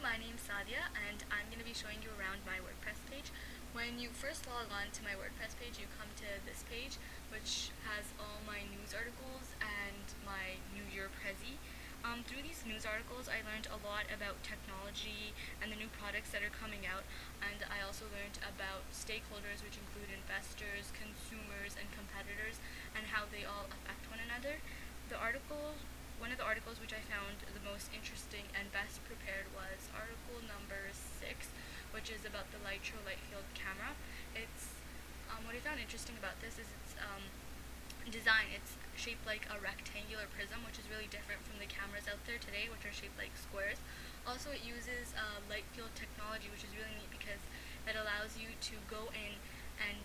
my name's Sadia and I'm going to be showing you around my WordPress page. When you first log on to my WordPress page, you come to this page, which has all my news articles and my New Year Prezi. Through these news articles, I learned a lot about technology and the new products that are coming out, and I also learned about stakeholders, which include investors, consumers, and competitors, and how they all affect one another. One of the articles which I found the most interesting and best prepared was article number 6, which is about the Lytro light field camera. What I found interesting about this is its design. It's shaped like a rectangular prism, which is really different from the cameras out there today, which are shaped like squares. Also, it uses light field technology, which is really neat because it allows you to go in and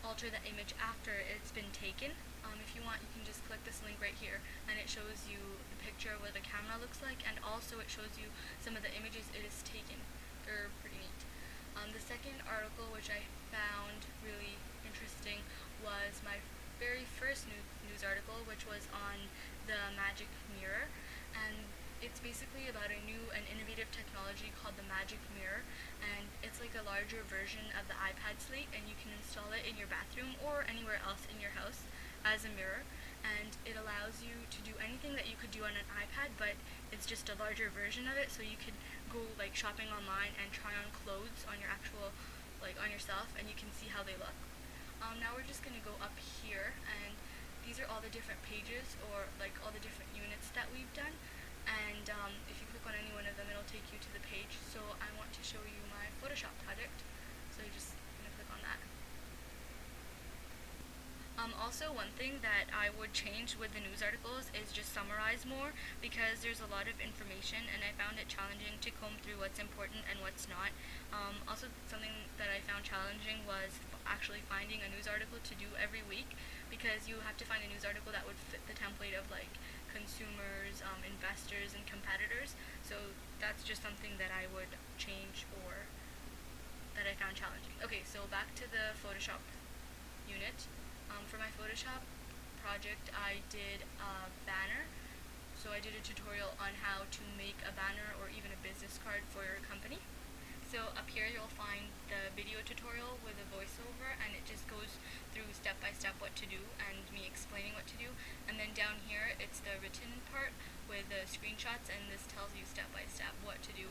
alter the image after it's been taken. If you want, you can just click this link right here, and it shows you the picture of what the camera looks like, and also it shows you some of the images it has taken. They're pretty neat. The second article, which I found really interesting, was my very first news article, which was on the Magic Mirror, and it's basically about a new and innovative technology called the Magic Mirror, and it's like a larger version of the iPad Slate, and you can install it in your bathroom or anywhere else in your house as a mirror, and it allows you to do anything that you could do on an iPad, but it's just a larger version of it, so you could go like shopping online and try on clothes on your actual, like on yourself, and you can see how they look. Now we're just going to go up here, and these are all the different pages, or like all the different units that we've done, and if you click on any one of them, it'll take you to the page. So I want to show you my Photoshop project, so you're just going to click on that. Also, one thing that I would change with the news articles is just summarize more, because there's a lot of information and I found it challenging to comb through what's important and what's not. Also, something that I found challenging was actually finding a news article to do every week, because you have to find a news article that would fit the template of like consumers, investors, and competitors. So that's just something that I would change, or that I found challenging. Okay, so back to the Photoshop unit. For my Photoshop project, I did a banner. So I did a tutorial on how to make a banner or even a business card for your company. So up here you'll find the video tutorial with a voiceover, and it just goes through step by step what to do and me explaining what to do. And then down here it's the written part with the screenshots, and this tells you step by step what to do.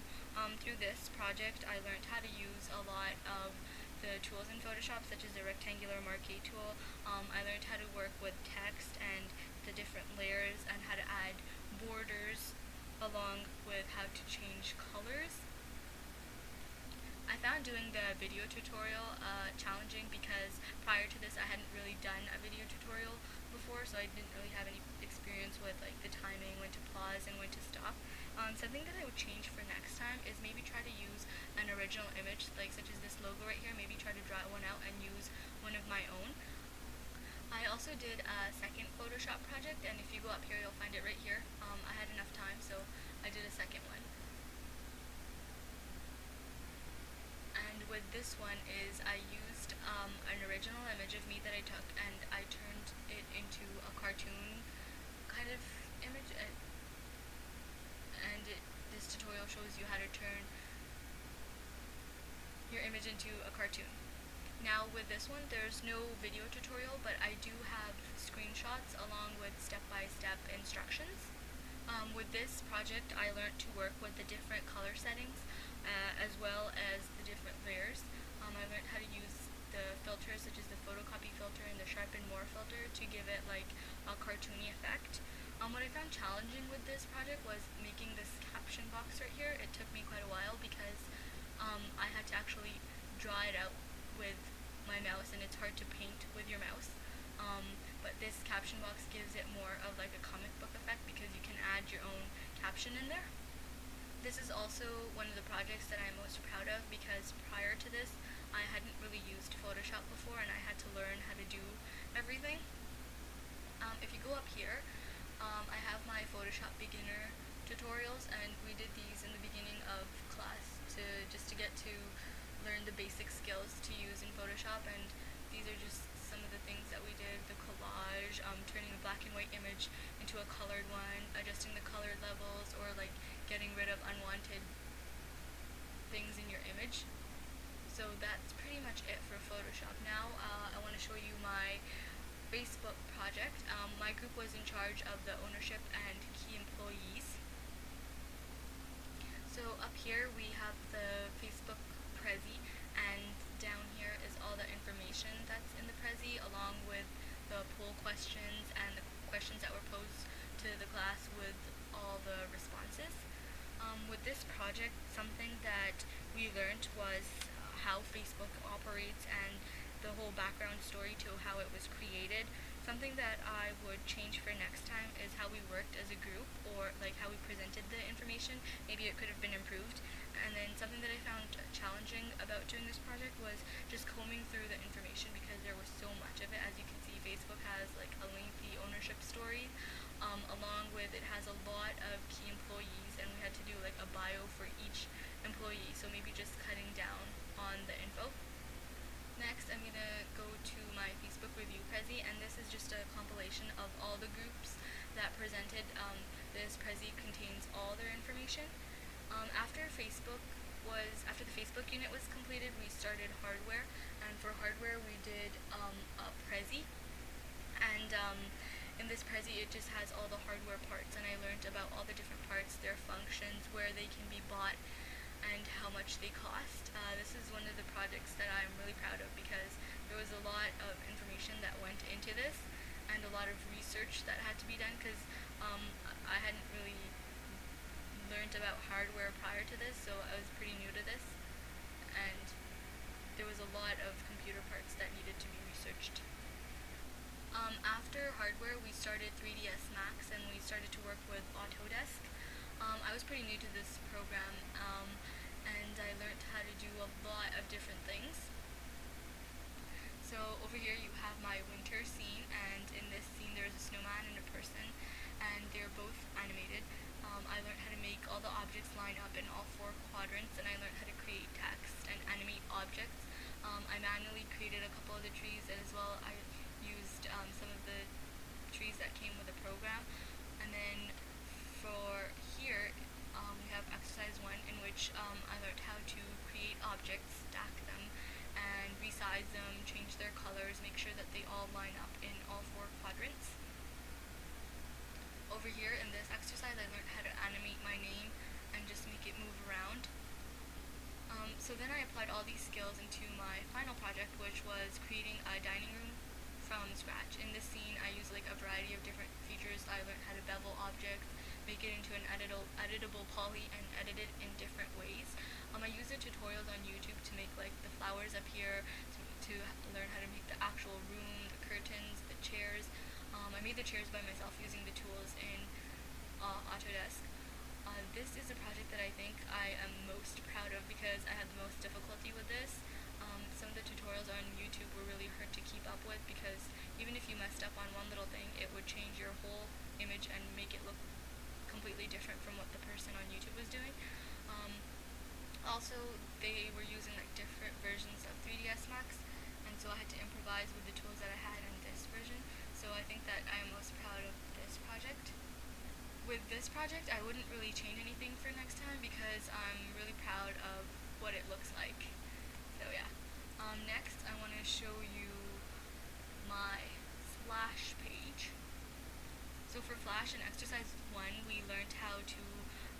Through this project I learned how to use a lot of the tools in Photoshop, such as the rectangular marquee tool. I learned how to work with text and the different layers, and how to add borders, along with how to change colors. I found doing the video tutorial challenging because prior to this I hadn't really done a video tutorial before, so I didn't really have any experience with like the timing, when to pause and when to stop. Something that I would change for next time is maybe try to use an original image, like such as this logo right here. Maybe try to draw one out and use one of my own. I also did a second Photoshop project, and if you go up here you'll find it right here. I had enough time, so I did a second one. And with this one is I used an original image of me that I took, and I turned it into a cartoon kind of image, this tutorial shows you how to turn your image into a cartoon. Now with this one there's no video tutorial, but I do have screenshots along with step-by-step instructions. With this project I learned to work with the different color settings, as well as the different layers. I learned how to use the filters, such as the photocopy filter and the sharpen more filter, to give it like a cartoony effect. What I found challenging with this project was making this caption box right here. It took me quite a while because I had to actually draw it out with my mouse, and it's hard to paint with your mouse. But this caption box gives it more of like a comic book effect, because you can add your own caption in there. This is also one of the projects that I'm most proud of, because prior to this I hadn't really used Photoshop before, and I had to learn how to do everything. If you go up here, I have my Photoshop beginner tutorials, and we did these in the beginning of class just to get to learn the basic skills to use in Photoshop. And these are just some of the things that we did: the collage, turning a black and white image into a colored one, adjusting the colored levels, or like getting rid of unwanted image. So that's pretty much it for Photoshop. Now I want to show you my Facebook project. My group was in charge of the ownership and key employees. So up here we have the Facebook Prezi, and down here is all the information that's in the Prezi, along with the poll questions and the questions that were posed to the class with all the responses. With this project, something that we learned was how Facebook operates and the whole background story to how it was created. Something that I would change for next time is how we worked as a group, or like how we presented the information. Maybe it could have been improved. And then something that I found challenging about doing this project was just combing through the information, because there was so much of it. As you can see, Facebook has like a lengthy ownership story, along with it has a lot of key employees, and we had to do like a bio for each employee, so maybe just cutting down on the info. Next, I'm going to go to my Facebook review Prezi, and this is just a compilation of all the groups that presented. This Prezi contains all their information. After the Facebook unit was completed, we started hardware, and for hardware we did a Prezi, and in this Prezi it just has all the hardware parts, and I learned about all the different parts, their functions, where they can be bought, and how much they cost. This is one of the projects that I'm really proud of, because there was a lot of information that went into this, and a lot of research that had to be done, because I hadn't really learned about hardware prior to this, so I was pretty new to this, and there was a lot of computer parts that needed to be researched. After hardware, we started 3ds Max, and we started to work with Autodesk. I was pretty new to this program, and I learned how to do a lot of different things. So over here you have my winter scene, and in this scene there's a snowman and a person, and they're both animated. I learned how to make all the objects line up in all 4 quadrants, and I learned how to create text and animate objects. I manually created a couple of the trees, and as well I used some of the trees that came with the program. And then for here, we have exercise 1, in which I learned how to create objects, stack them, and resize them, change their colors, make sure that they all line up in all 4 quadrants. Over here in this exercise, I learned how to animate my name and just make it move around. So then I applied all these skills into my final project, which was creating a dining room from scratch. In this scene, I used like a variety of different features. I learned how to bevel objects, make it into an editable poly, and edit it in different ways. I used the tutorials on YouTube to make like the flowers up here, to learn how to make the actual room, the curtains, the chairs. I made the chairs by myself using the tools in Autodesk. This is a project that I think I am most proud of, because I had the most difficulty with this. Some of the tutorials on YouTube were really hard to keep up with, because even if you messed up on one little thing, it would change your whole image and make it look completely different from what the person on YouTube was doing. Also, they were using like different versions of 3ds Max, and so I had to improvise with the tools that I had in this version. So I think that I am most proud of this project. With this project, I wouldn't really change anything for next time, because I'm really proud of what it looks like. So yeah. Next, I want to show you my Flash page. So for Flash in exercise 1, we learned how to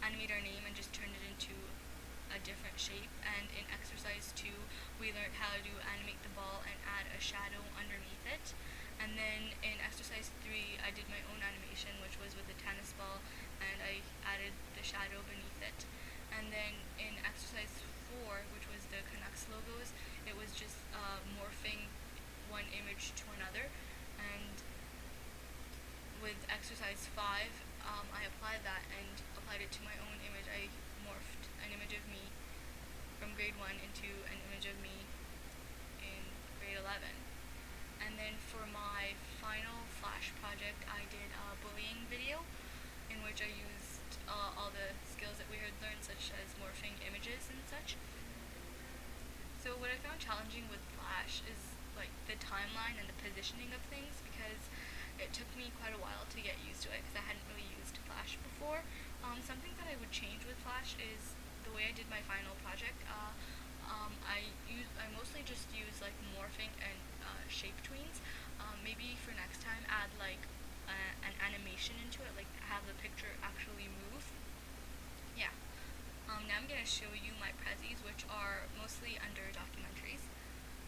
animate our name and just turn it into a different shape, and in exercise 2, we learned how to animate the ball and add a shadow underneath it. And then in exercise 3, I did my own animation, which was with the tennis ball, and I added the shadow beneath it. And then in exercise 4, which was the Canucks logos, it was just morphing one image to another. And with exercise 5, I applied that and applied it to my own image. I morphed an image of me from grade 1 into an image of me in grade 11. And then for my final Flash project, I did a bullying video, in which I used all the skills that we had learned, such as morphing images and such. So what I found challenging with Flash is like the timeline and the positioning of things, because it took me quite a while to get used to it, because I hadn't really used Flash before. Something that I would change with Flash is the way I did my final project. I mostly just use like morphing and shape tweens. Maybe for next time add like an animation into it, like have the picture actually move. Yeah. Now I'm gonna show you my prezzies, which are mostly under documentaries,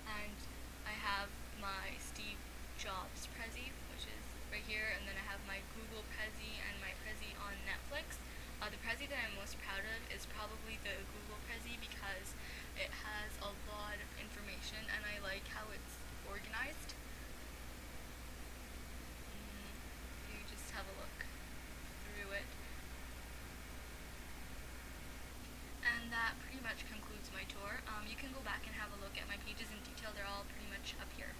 and I have my Steve Jobs Prezi, which is right here, and then I have my Google Prezi and my Prezi on Netflix. The Prezi that I'm most proud of is probably the Google Prezi because it has a lot of information and I like how it's organized. You just have a look through it. And that pretty much concludes my tour. You can go back and have a look at my pages in detail. They're all pretty much up here.